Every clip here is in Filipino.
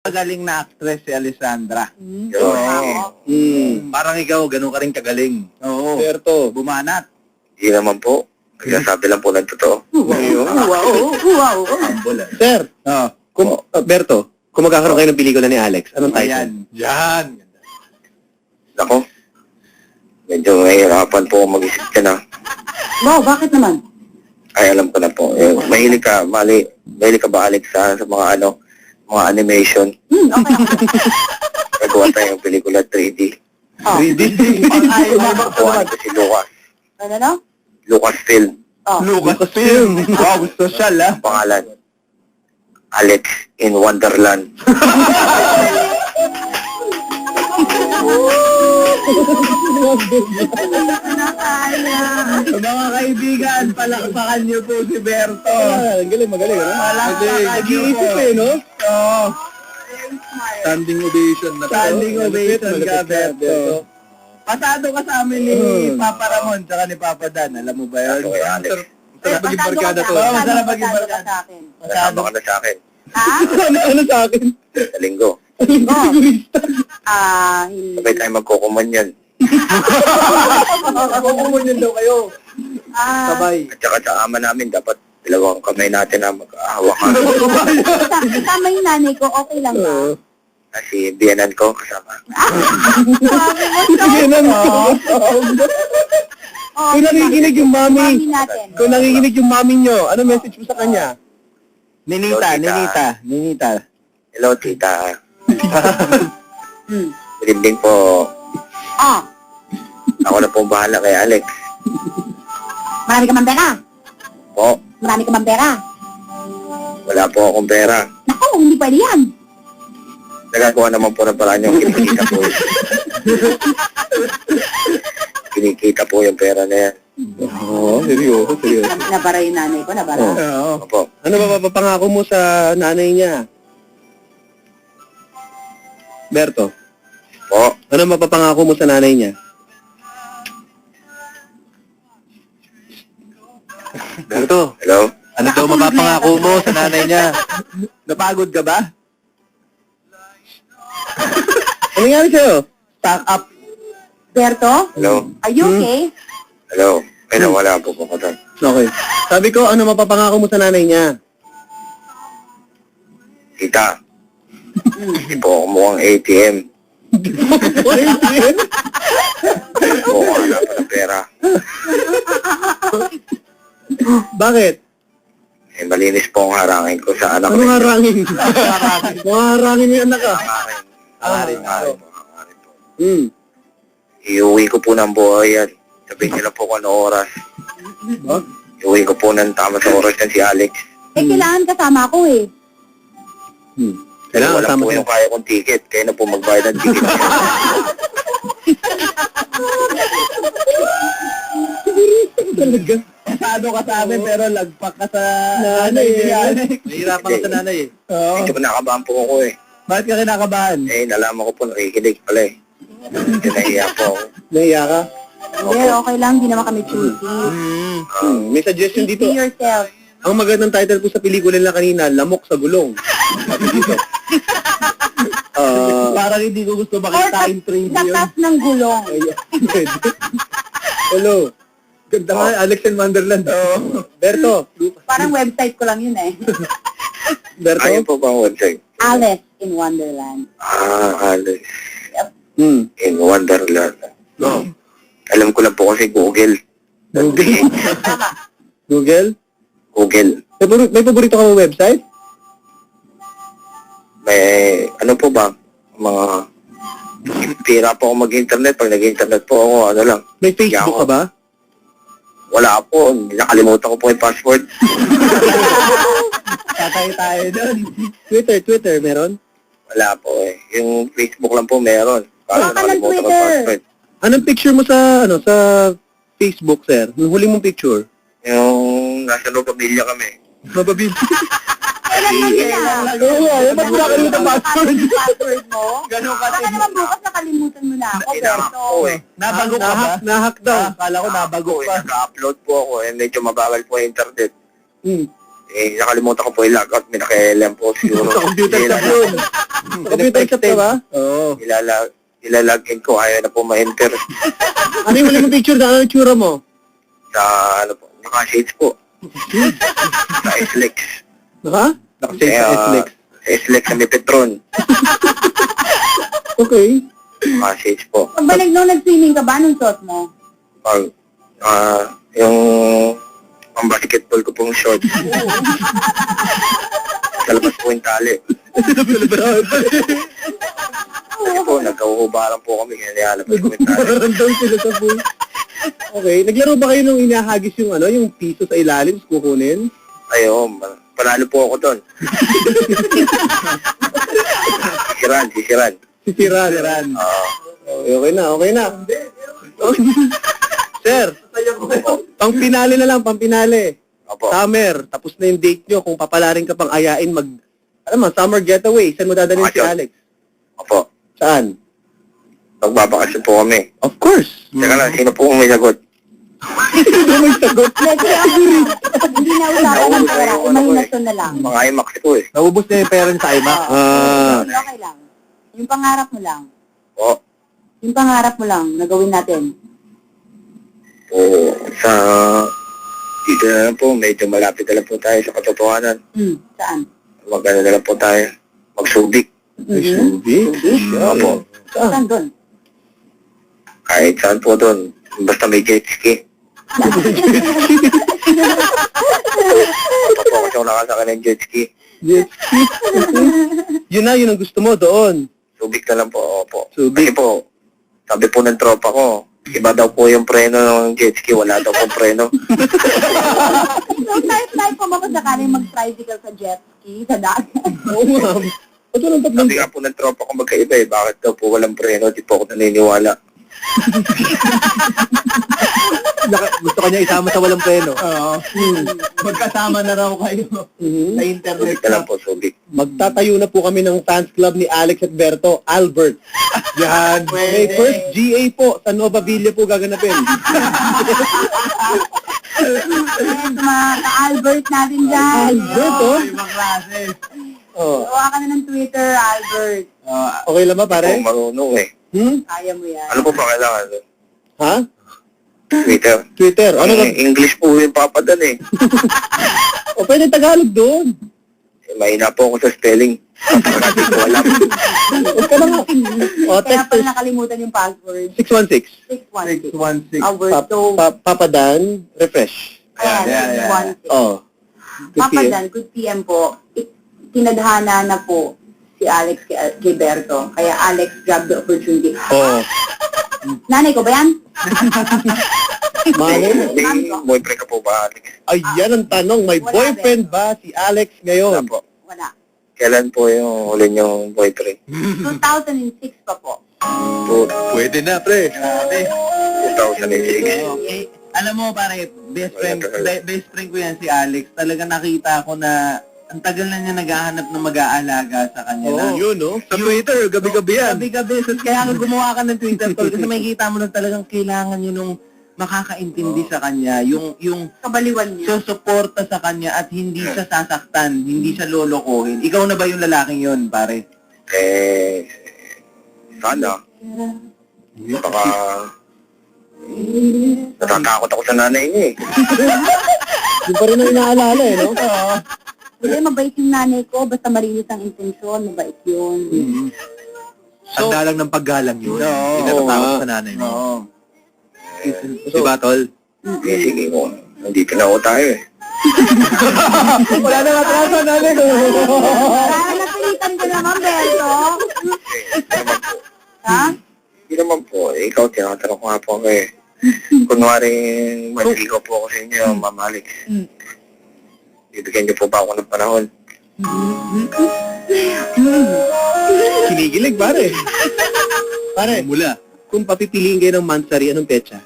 Magaling na actress si Alessandra. Parang ikaw, ganun ka rin kagaling. Oo. Berto. Bumanat. Hindi naman po. Nagsasabi lang po ng totoo. Wow. Sir, Berto, kung magkakaroon kayo ng pelikula ni Alex, anong title? Ayan. Yan. Ako, medyo mahirapan po ako mag-isip dyan ah. Wow, bakit naman? Ay, alam ko na po. Mahilig ka ba Alex sa mga mga animation? Okay. Nagawa tayong pelikula 3D. 3D. Kuha ko si Lucas. Ano? Lucasfilm. Lucasfilm. Wow, social ah. Pangalan. Alex in Wonderland. Mga kaibigan, palakpakan niyo po si Berto. Magaling. Nag-iisip no? Oo. Standing ovation na to. Standing ovation ka, Berto. Pasado ka sa amin ni Papa Ramon tsaka ni Papa Dan. Alam mo ba yun? Okay, Alex. Masarap maging barkada to. Masarap maging barkada. sa akin. Kasama ka na sa akin. Ha? Ano sa akin? Sa linggo. Hindi. Sabay tayo magkukuman yan. Kukumunyan daw kayo. Sabay. At saka sa ama namin, dapat dalawang kamay natin na mag-ahawakan. Kasama yung nanay ko, okay lang ba? Si biyanan ko kasama. Kung nakikinig yung mami, natin. kung nakikinig yung mami nyo, ano message mo sa kanya? Ninita. Hello, tita. Hmm. Good evening po. Ako na po bahala kay Alex. Marami ka mang pera? Po, Marami ka mang pera? wala po akong pera. Naku, hindi pwede yan. Nagagawa naman po ng paraan yung kinikita po. Kinikita po yung pera na yan. Oo, seryoso. Nabara yung nanay ko, nabara. Oo. Opo. Ano ba papangako mo sa nanay niya? Berto, Po, ano mapapangako mo sa nanay niya? Berto, hello? ano daw mapapangako mo sa nanay niya? Napagod ka ba? Ano nangyari sa'yo? Stock up. Berto, Hello? are you okay? Hello? Ay, nawala po po ko doon. Okay. Sabi ko, ano mapapangako mo sa nanay niya? Tita, hindi po ako mukhang ATM. Mukhang wala pa ng pera. Bakit? Eh, malinis po ang harangin ko sa anak Ano ko. harangin? Mga harangin mo yung anak ka. Hangarin po. Iuwi ko po ng buhay yan. Sabihin nila po kung ano oras. Iuwi ko po ng tama sa oras yan si Alex. Kailangan kasama ko eh. Kailangan Wala kasama po siya. yung kaya kong ticket. Kaya na po magbayad ng ticket. Talaga. Pasado ka sa amin pero lagpak ka sa Nanay ni eh. Alex. Nahihirapan ka sa nanay eh. Oo. Medyo nakabahan po ako eh. Bakit ka kinakabahan? Nalaman ko po nakikinig pala eh. Medyo nahiya po ako. Nahiya ka? Hindi, okay lang. Hindi naman kami choosy. May suggestion dito. Be yourself. Ang magandang title po sa pelikula nila kanina, Lamok sa Gulong. Sabi dito. Parang hindi ko gusto Or makita yung 3D sa yun. taas ng gulong. Hello. Ganda nga, Alex in Wonderland. Berto. Parang website ko lang yun eh. Berto. Ayun po ba ang website? Alice in Wonderland. Alex. In Wonderland. No. Alam ko lang po kasi Google. Google? Tama. Google? Google. May paborito ka mo website? May ano po ba? Mga pira po ako mag-internet. Pag nag-internet po ako, ano lang. May Facebook ka ba? Wala po. Nakalimutan ko po yung password. Tatay tayo dun. Twitter, meron? Wala po eh. Yung Facebook lang po meron. Wala ka ng nakalimutan ko yung Twitter. password. Anong picture mo sa Facebook, sir? Yung huli mong picture? Yung nasa loob pamilya kami. Mababili. Kailan lang yun ah? Oo nga, ba't mo nakalimutan password? Password mo? Ganun ka Baka naman bukas nakalimutan mo na ako, Inahack Berto. po eh. Nabago ka ba? Nahack daw. Akala ko nabago Ako eh, pa. naka-upload po ako eh. Medyo mabagal po yung internet. Nakalimutan ko po i-logout. May nakialam po siguro. Sa computer shop yun. Sa computer shop ka ba? Oo. Ilalagin ko. Ayaw na po ma-enter. Ano yung huli mong picture na? Ano yung tsura mo? Sa, naka-shades po. Sa SLEX. Naka? Naka-shade sa SLEX. Sa SLEX na may Petron. Okay. Naka-shades po. Pagbalik nung nag-swimming ka ba, anong suot mo? Pag, yung pang basketball ko pong short. Sa labas po yung tali. Kasi po, nagkauhubaran po kami, kaya nilalabas ko yung tali. Nagpaparamdam sila sa pool. Okay. Naglaro ba kayo nung inahagis yung yung piso sa ilalim, kukunin? Ayun, panalo po ako doon. Sisiran. Sisiran. Okay na. Sir, pang-pinale na lang, pang-pinale. Opo. Summer, tapos na yung date nyo. Kung papalarin ka pang ayain summer getaway. Saan mo dadalhin si Bakasyon. Alex? Opo. Saan? Magbabakasyon po kami. Of course. Teka lang, sino po may sagot? Sino may sagot? Hindi na usapan ng pera. Imahinasyon na lang. Mga IMAX po eh. Naubos na yung pera sa IMAX. Okay lang. Yung pangarap mo lang. O, Yung pangarap mo lang, nagawin natin. sa... Dito na lang po, medyo malapit na lang po tayo sa katotohanan. Saan? Magano na lang po tayo. Magsubik. Subi? Opo. Saan doon? Kahit saan po doon. Basta may jet ski. Papakas ako nakasakay ng jet ski. Yes. Yun ang gusto mo doon. Subik na lang po, opo. Subic. Kasi po, sabi po ng tropa ko, iba daw po yung preno ng jet ski, wala daw po preno. So, type po ba kung sakaling mag-tricycle sa jet ski, sa dagat? Oo, ma'am. Ba't walang tatlong... Sabi nga po ng tropa ko magkaiba eh, bakit daw po walang preno, di po ako naniniwala. Gusto ka niya isama sa walang preno. Oo. Magkasama na raw kayo sa internet. Subik na lang po, subik. Magtatayo na po kami ng fans club ni Alex at Berto, Albert. Yan. May first GA po sa Nova Villa po gaganapin. Ayan, sa mga ka-Albert natin dyan. Albert, oh. Ibang klase. Oh. Gawa ka na ng Twitter, Albert. Okay lang ba, Hindi pare? po marunong eh. Kaya mo yan. Ano po ba kailangan? Ha? Twitter. Twitter. Ano ka? English po yung papadan eh. O, pwede Tagalog doon. Mahina po ako sa spelling. Hindi ko alam. Huwag ka na nga. O, Kaya text pala nakalimutan yung password. 616. 616. 616. Albert, so, Papa Dan, refresh. ayan, 616. Oh. Papa Dan, good PM po. Tinadhana na po si Alex kay Berto. Kaya Alex, grab the opportunity. Oh. Nanay ko ba yan? Mali. May boyfriend ka po ba, Alex? Ayan ang tanong. May Wala boyfriend ba si Alex ngayon? Wala po. Wala. Kailan po yung huli niyong boyfriend? 2006 pa po. Pwede na, pre. Grabe. 2006. Okay. Alam mo pare, best friend ko yan si Alex. Talaga nakita ko na ang tagal na niya naghahanap ng mag-aalaga sa kanya na. Yun, no? Sa Twitter, gabi-gabi yan. Gabi-gabi. So, kaya nga gumawa ka ng Twitter tol kasi makikita mo na talagang kailangan niyo nung makakaintindi sa kanya, yung Kabaliwan niya. susuporta sa kanya at hindi siya sasaktan, hindi siya lolokohin. Ikaw na ba yung lalaking yon, pare? Sana. Baka... Natatakot ako sa nanay niya eh. Yung pa rin ang inaalala, eh, no? Hindi, mabait yung nanay ko. Basta malinis ang intensyon. Mabait yun. So, tanda lang ng paggalang yun. Oo. Tinatatakot sa nanay mo. Oo. Di ba, tol? Sige ko. Nandito na ako tayo eh. Wala na atraso, nanay ko. Kaya napilitan ko naman, Berto. Ha? Hindi naman po. Ikaw, tinatanong ko nga po ako eh. Kunwari, maligaw po ako sa inyo, Ma'am Alex. Bibigyan niyo po ba ako ng panahon? Kinigilig, pare. Pare, mula. Kung papipiliin kayo ng monthsary, anong petsa?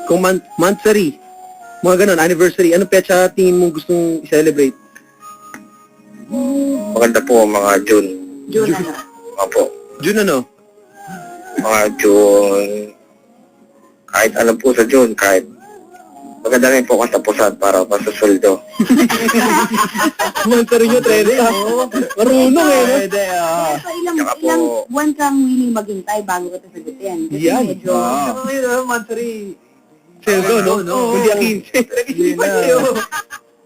Kung monthsary, mga ganon, anniversary, anong petsa tingin mo gustong i-celebrate? Maganda po mga June. June ano? Opo. June ano? Mga June. Kahit ano po sa June, kahit maganda rin po katapusan para masusuldo. Monster nyo, 30. Marunong eh, no? Pwede, oh. So, ilang Tsaka po- ilang buwan kang willing maghintay bago ka sasagutin? Kasi Yan. medyo... Oo. Seldo, no? no. Hindi a 15.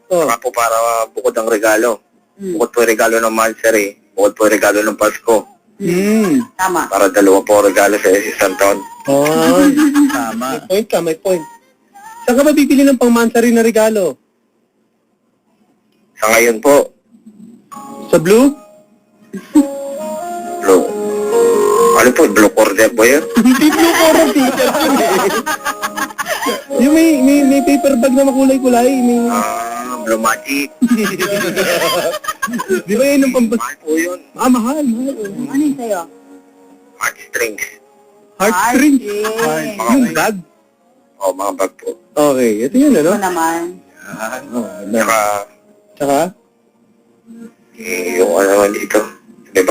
Oh. Saka po para bukod ang regalo. Hmm, Bukod po yung regalo ng Mansari. Bukod po yung regalo ng Pasko. tama. Para dalawa po regalo sa isang taon. Oh, Tama. may point ka, may point. Saan ka ba bibili ng pang-mansari na regalo? Sa ngayon po, Sa Blue? blue. Ano po, blue corner ba yun? Hindi Blue Coral t-shirt yun eh. Yung may paper bag na makulay-kulay. May... Blue Magic. Di ba yun yung pang... Mahal po yun. Ah, mahal. Ano yung sa'yo? Heartstrings. Heartstrings. Heartstrings. Yung bag. O, mga bag po. Okay, ito yun, ano? Ito naman. Oh, Saka, Tsaka? yung ano naman dito.